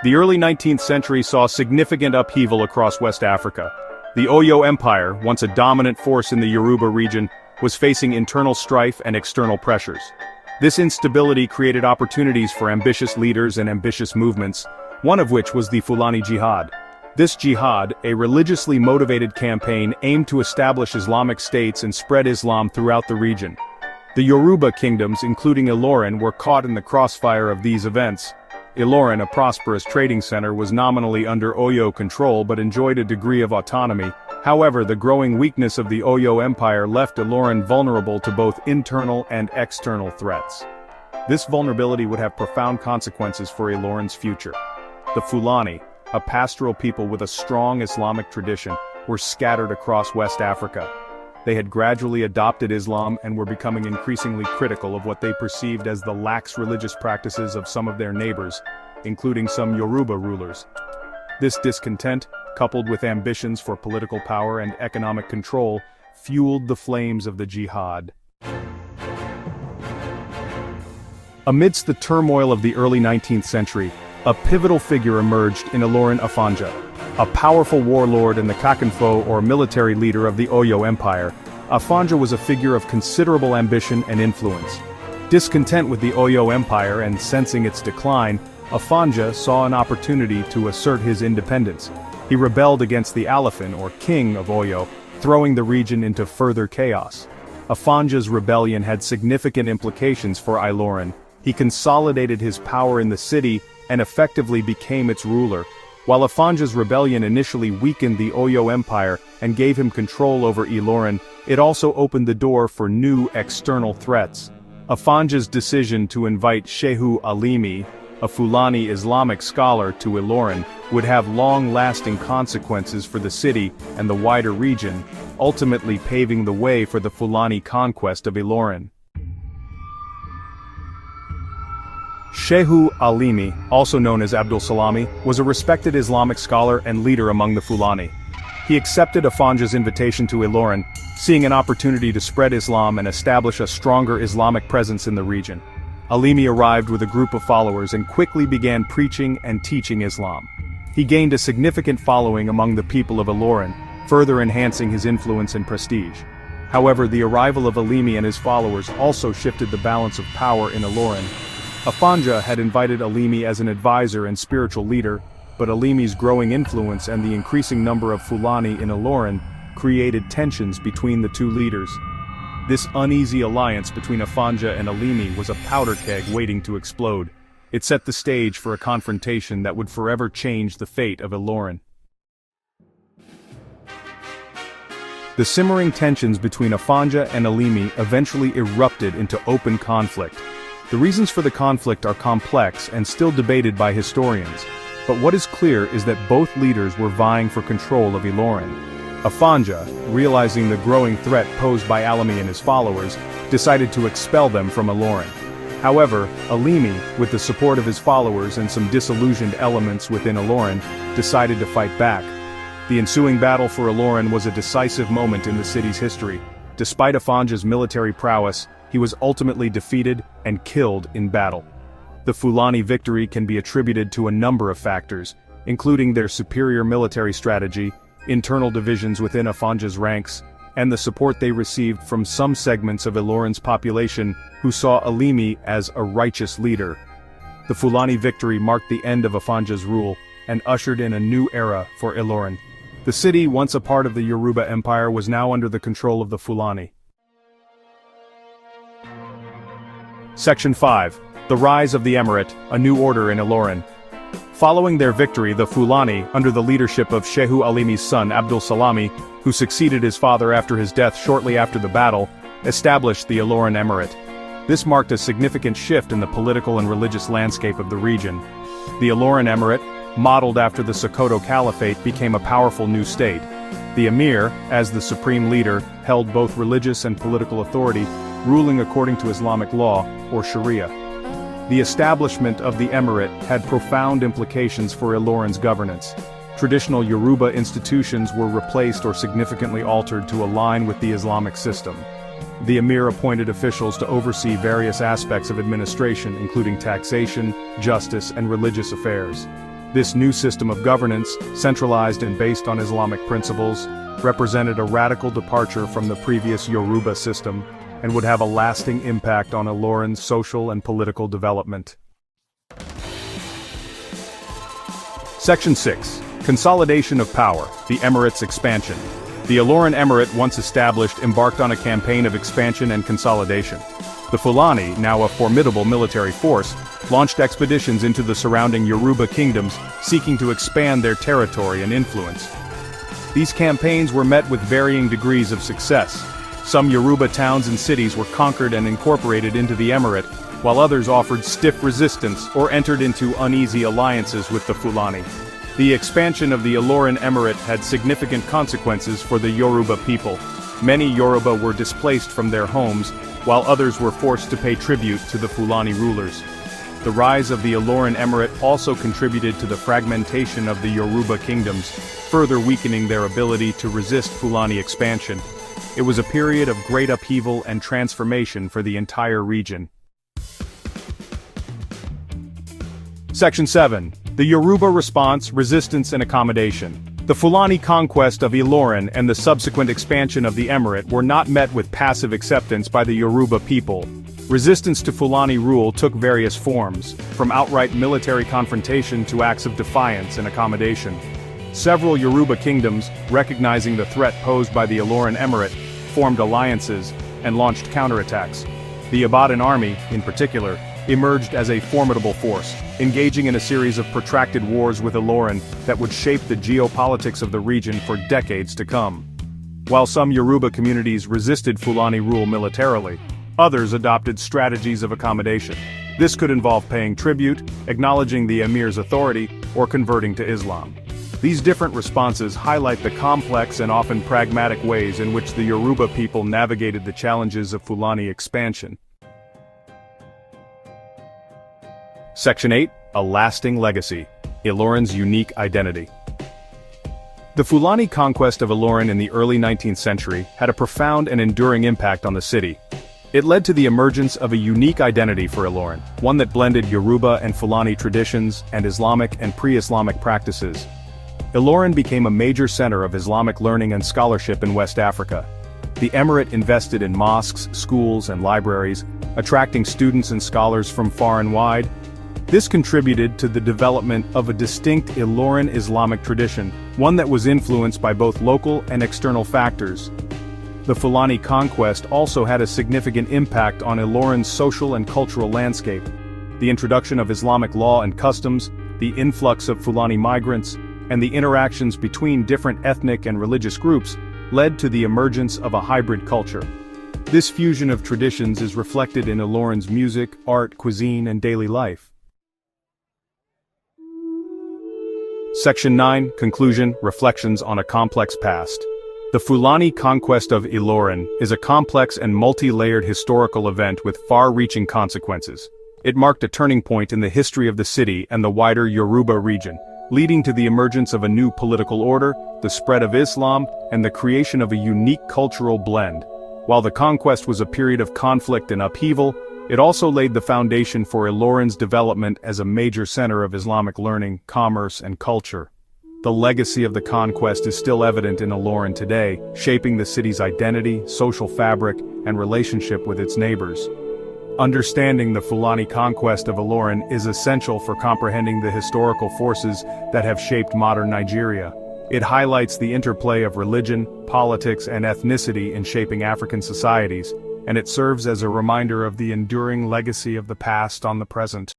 The early 19th century saw significant upheaval across West Africa. The Oyo Empire, once a dominant force in the Yoruba region, was facing internal strife and external pressures. This instability created opportunities for ambitious leaders and ambitious movements, one of which was the Fulani Jihad. This jihad, a religiously motivated campaign, aimed to establish Islamic states and spread Islam throughout the region. The Yoruba kingdoms, including ILORIN, were caught in the crossfire of these events. ILORIN, a prosperous trading center, was nominally under Oyo control but enjoyed a degree of autonomy. However, the growing weakness of the Oyo Empire left ILORIN vulnerable to both internal and external threats. This vulnerability would have profound consequences for ILORIN's future. The Fulani, a pastoral people with a strong Islamic tradition, were scattered across West Africa. They had gradually adopted Islam and were becoming increasingly critical of what they perceived as the lax religious practices of some of their neighbors, including some Yoruba rulers. This discontent, coupled with ambitions for political power and economic control, fueled the flames of the jihad. Amidst the turmoil of the early 19th century, a pivotal figure emerged in ILORIN Afanja. A powerful warlord and the Kakanfo or military leader of the Oyo Empire, Afanja was a figure of considerable ambition and influence. Discontent with the Oyo Empire and sensing its decline, Afanja saw an opportunity to assert his independence. He rebelled against the Alafin or king of Oyo, throwing the region into further chaos. Afanja's rebellion had significant implications for ILORIN. He consolidated his power in the city and effectively became its ruler. While Afanja's rebellion initially weakened the Oyo Empire and gave him control over ILORIN, it also opened the door for new external threats. Afanja's decision to invite Shehu Alimi, a Fulani Islamic scholar, to ILORIN would have long-lasting consequences for the city and the wider region, ultimately paving the way for the Fulani conquest of ILORIN. Shehu Alimi, also known as Abdul Salami, was a respected Islamic scholar and leader among the Fulani. He accepted Afanja's invitation to ILORIN, seeing an opportunity to spread Islam and establish a stronger Islamic presence in the region. Alimi arrived with a group of followers and quickly began preaching and teaching Islam. He gained a significant following among the people of ILORIN, further enhancing his influence and prestige. However, the arrival of Alimi and his followers also shifted the balance of power in ILORIN. Afanja had invited Alimi as an advisor and spiritual leader, but Alimi's growing influence and the increasing number of Fulani in ILORIN created tensions between the two leaders. This uneasy alliance between Afanja and Alimi was a powder keg waiting to explode. It set the stage for a confrontation that would forever change the fate of ILORIN. The simmering tensions between Afanja and Alimi eventually erupted into open conflict. The reasons for the conflict are complex and still debated by historians, but what is clear is that both leaders were vying for control of ILORIN. Afanja, realizing the growing threat posed by Alimi and his followers, decided to expel them from ILORIN. However, Alimi, with the support of his followers and some disillusioned elements within ILORIN, decided to fight back. The ensuing battle for ILORIN was a decisive moment in the city's history. Despite Afanja's military prowess, he was ultimately defeated and killed in battle. The Fulani victory can be attributed to a number of factors, including their superior military strategy, internal divisions within Afanja's ranks, and the support they received from some segments of ILORIN's population who saw Alimi as a righteous leader. The Fulani victory marked the end of Afanja's rule and ushered in a new era for ILORIN. The city, once a part of the Yoruba Empire, was now under the control of the Fulani. Section 5. The Rise of the Emirate, a New Order in ILORIN. Following their victory, the Fulani, under the leadership of Shehu Alimi's son Abdul Salami, who succeeded his father after his death shortly after the battle, established the ILORIN Emirate. This marked a significant shift in the political and religious landscape of the region. The ILORIN Emirate, modeled after the Sokoto Caliphate, became a powerful new state. The Emir, as the supreme leader, held both religious and political authority, ruling according to Islamic law, or Sharia. The establishment of the emirate had profound implications for ILORIN's governance. Traditional Yoruba institutions were replaced or significantly altered to align with the Islamic system. The emir appointed officials to oversee various aspects of administration, including taxation, justice, and religious affairs. This new system of governance, centralized and based on Islamic principles, represented a radical departure from the previous Yoruba system and would have a lasting impact on ILORIN's social and political development. Section 6. Consolidation of power, the Emirate's expansion. The ILORIN Emirate, once established, embarked on a campaign of expansion and consolidation. The Fulani, now a formidable military force, launched expeditions into the surrounding Yoruba kingdoms, seeking to expand their territory and influence. These campaigns were met with varying degrees of success. Some Yoruba towns and cities were conquered and incorporated into the Emirate, while others offered stiff resistance or entered into uneasy alliances with the Fulani. The expansion of the ILORIN Emirate had significant consequences for the Yoruba people. Many Yoruba were displaced from their homes, while others were forced to pay tribute to the Fulani rulers. The rise of the ILORIN Emirate also contributed to the fragmentation of the Yoruba kingdoms, further weakening their ability to resist Fulani expansion. It was a period of great upheaval and transformation for the entire region. Section 7. The Yoruba response, resistance and accommodation. The Fulani conquest of ILORIN and the subsequent expansion of the Emirate were not met with passive acceptance by the Yoruba people. Resistance to Fulani rule took various forms, from outright military confrontation to acts of defiance and accommodation. Several Yoruba kingdoms, recognizing the threat posed by the ILORIN Emirate, formed alliances and launched counterattacks. The Ibadan army, in particular, emerged as a formidable force, engaging in a series of protracted wars with ILORIN that would shape the geopolitics of the region for decades to come. While some Yoruba communities resisted Fulani rule militarily, others adopted strategies of accommodation. This could involve paying tribute, acknowledging the emir's authority, or converting to Islam. These different responses highlight the complex and often pragmatic ways in which the Yoruba people navigated the challenges of Fulani expansion. Section 8. A lasting legacy. ILORIN's unique identity. The Fulani conquest of ILORIN in the early 19th century had a profound and enduring impact on the city. It led to the emergence of a unique identity for ILORIN, one that blended Yoruba and Fulani traditions and Islamic and pre-Islamic practices. ILORIN became a major center of Islamic learning and scholarship in West Africa. The Emirate invested in mosques, schools, and libraries, attracting students and scholars from far and wide. This contributed to the development of a distinct ILORIN Islamic tradition, one that was influenced by both local and external factors. The Fulani conquest also had a significant impact on ILORIN's social and cultural landscape. The introduction of Islamic law and customs, the influx of Fulani migrants, and the interactions between different ethnic and religious groups led to the emergence of a hybrid culture. This fusion of traditions is reflected in ILORIN's music, art, cuisine, and daily life. Section 9. Conclusion, Reflections on a Complex Past. The Fulani conquest of ILORIN is a complex and multi-layered historical event with far-reaching consequences. It marked a turning point in the history of the city and the wider Yoruba region, leading to the emergence of a new political order, the spread of Islam, and the creation of a unique cultural blend. While the conquest was a period of conflict and upheaval, it also laid the foundation for ILORIN's development as a major center of Islamic learning, commerce, and culture. The legacy of the conquest is still evident in ILORIN today, shaping the city's identity, social fabric, and relationship with its neighbors. Understanding the Fulani conquest of ILORIN is essential for comprehending the historical forces that have shaped modern Nigeria. It highlights the interplay of religion, politics, and ethnicity in shaping African societies, and it serves as a reminder of the enduring legacy of the past on the present.